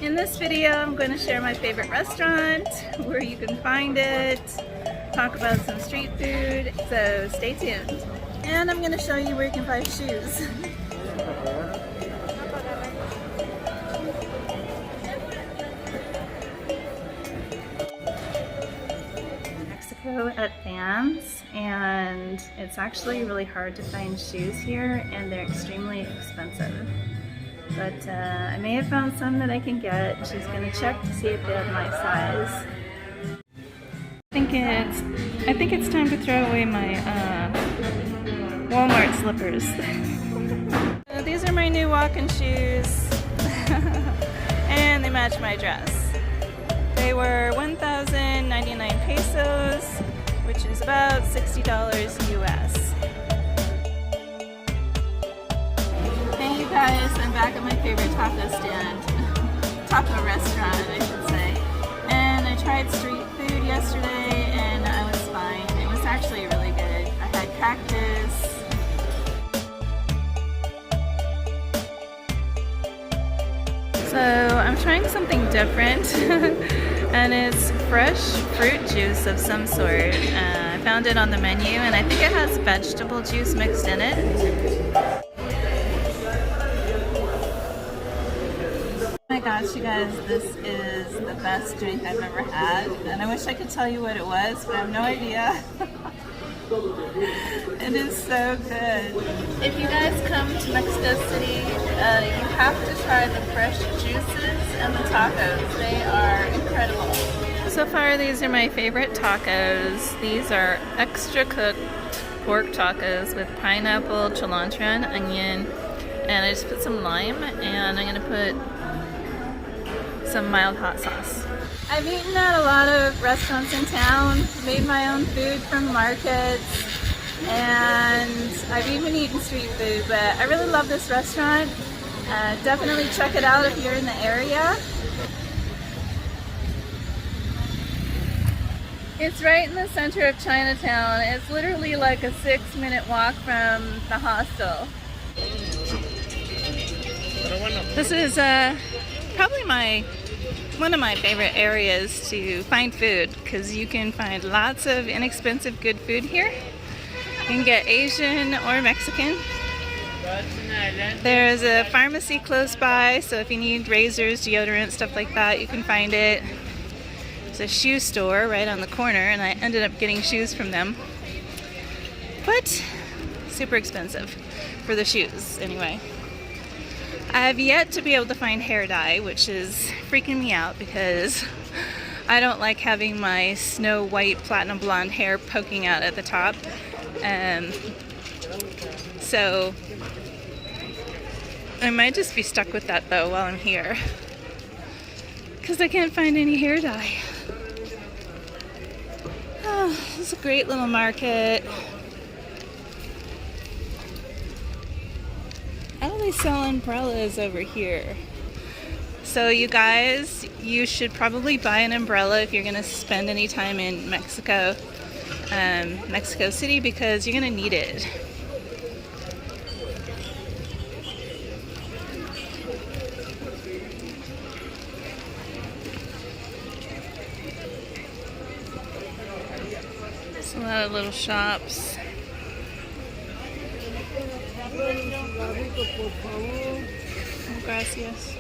In this video, I'm going to share my favorite restaurant, where you can find it, talk about some street food, so stay tuned. And I'm going to show you where you can buy shoes. Mexico at Vans, and it's actually really hard to find shoes here, and they're extremely expensive. But I may have found some that I can get. She's gonna check to see if they have my size. I think it's time to throw away my Walmart slippers. These are my new walking shoes, and they match my dress. They were 1,099 pesos, which is about $60 US. Hey you guys, I'm back at my favorite taco stand, taco restaurant I should say. And I tried street food yesterday and I was fine. It was actually really good. I had cactus. So I'm trying something different and it's fresh fruit juice of some sort. I found it on the menu and I think it has vegetable juice mixed in it. Oh my gosh, you guys, this is the best drink I've ever had, and I wish I could tell you what it was, but I have no idea. It is so good. If you guys come to Mexico City, you have to try the fresh juices and the tacos. They are incredible. So far, these are my favorite tacos. These are extra cooked pork tacos with pineapple, cilantro, and onion, and I just put some lime, and I'm gonna put some mild hot sauce. I've eaten at a lot of restaurants in town, made my own food from markets, and I've even eaten street food, but I really love this restaurant. Definitely check it out if you're in the area. It's right in the center of Chinatown. It's literally like a 6-minute walk from the hostel. This is probably one of my favorite areas to find food, because you can find lots of inexpensive good food here. You can get Asian or Mexican. There's a pharmacy close by, so if you need razors, deodorant, stuff like that, you can find it. There's a shoe store right on the corner, and I ended up getting shoes from them. But super expensive for the shoes anyway. I have yet to be able to find hair dye, which is freaking me out because I don't like having my snow white platinum blonde hair poking out at the top. So I might just be stuck with that though while I'm here, because I can't find any hair dye. Oh, it's a great little market. How do they sell umbrellas over here? So you guys, you should probably buy an umbrella if you're gonna spend any time in Mexico, Mexico City, because you're gonna need it. There's a lot of little shops. Gracias.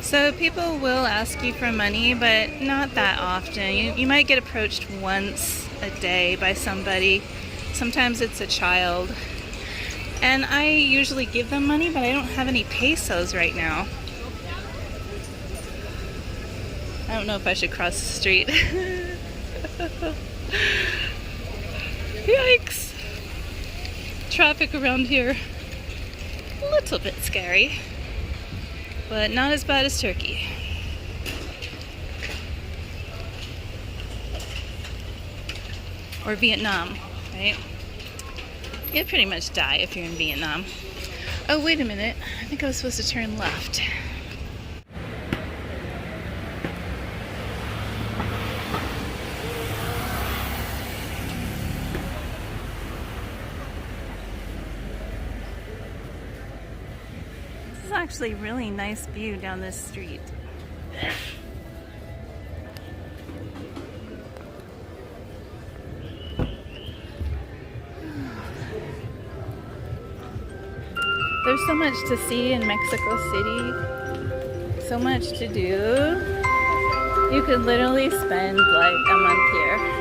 So people will ask you for money, but not that often. You might get approached once a day by somebody. Sometimes it's a child. And I usually give them money, but I don't have any pesos right now. I don't know if I should cross the street. Yikes! Traffic around here, a little bit scary, but not as bad as Turkey. Or Vietnam, right? You'd pretty much die if you're in Vietnam. Oh, wait a minute. I think I was supposed to turn left. actually really nice view down this street. There's so much to see in Mexico City, so much to do. You could literally spend like a month here.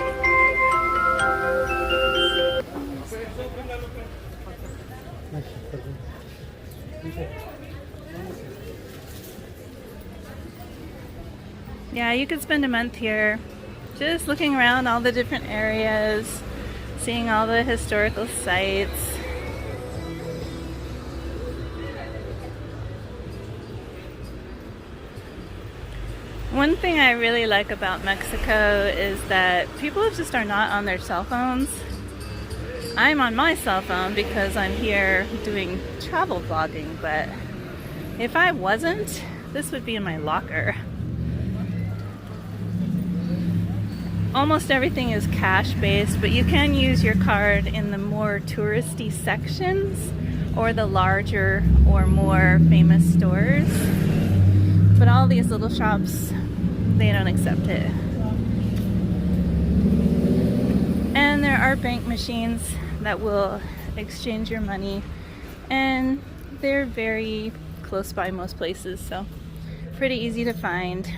Yeah, you could spend a month here just looking around all the different areas, seeing all the historical sites. One thing I really like about Mexico is that people just are not on their cell phones. I'm on my cell phone because I'm here doing travel vlogging, but if I wasn't, this would be in my locker. Almost everything is cash-based, but you can use your card in the more touristy sections or the larger or more famous stores. But all these little shops, they don't accept it. And there are bank machines that will exchange your money, and they're very close by most places, so pretty easy to find.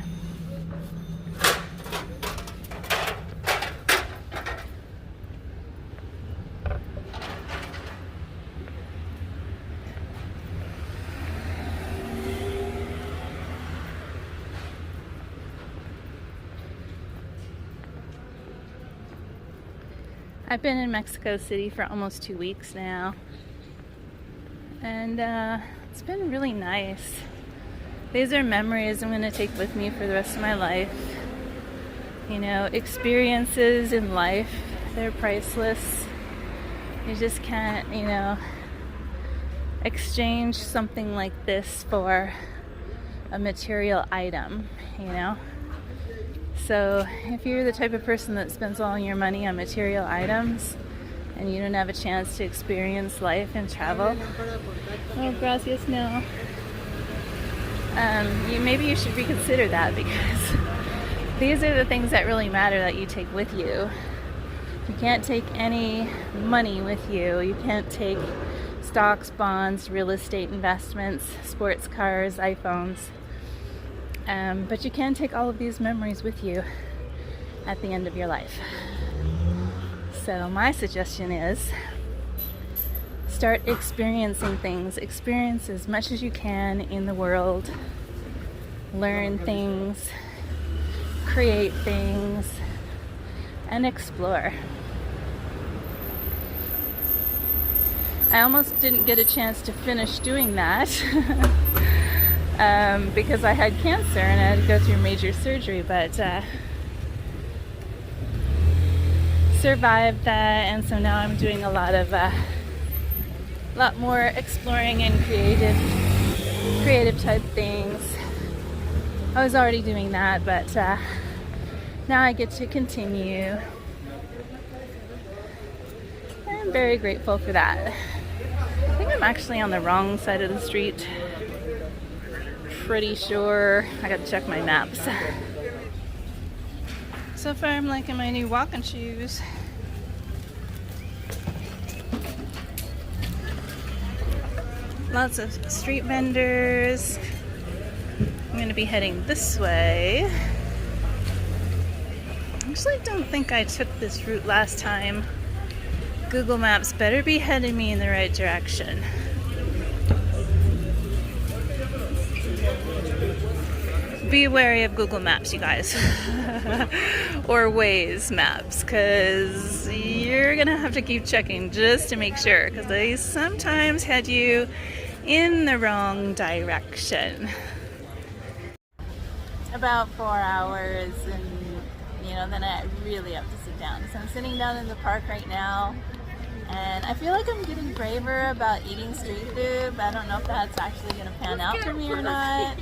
I've been in Mexico City for almost 2 weeks now, and it's been really nice. These are memories I'm going to take with me for the rest of my life. You know, experiences in life, they're priceless. You just can't, you know, exchange something like this for a material item, you know? So if you're the type of person that spends all your money on material items and you don't have a chance to experience life and travel, oh, gracias, no. Maybe you should reconsider that, because these are the things that really matter that you take with you. You can't take any money with you. You can't take stocks, bonds, real estate investments, sports cars, iPhones. But you can take all of these memories with you at the end of your life. So my suggestion is start experiencing things. Experience as much as you can in the world. Learn things, create things, and explore. I almost didn't get a chance to finish doing that. Because I had cancer and I had to go through major surgery, but survived that, and so now I'm doing a lot more exploring and creative type things. I was already doing that, but now I get to continue. I'm very grateful for that. I think I'm actually on the wrong side of the street. Pretty sure. I gotta check my maps. So far I'm liking my new walking shoes. Lots of street vendors. I'm gonna be heading this way. Actually, I don't think I took this route last time. Google Maps better be heading me in the right direction. Be wary of Google Maps, you guys. Or Waze maps, because you're gonna have to keep checking just to make sure, because they sometimes head you in the wrong direction. About 4 hours, and you know, then I really have to sit down. So I'm sitting down in the park right now, and I feel like I'm getting braver about eating street food, but I don't know if that's actually gonna pan out for me or not.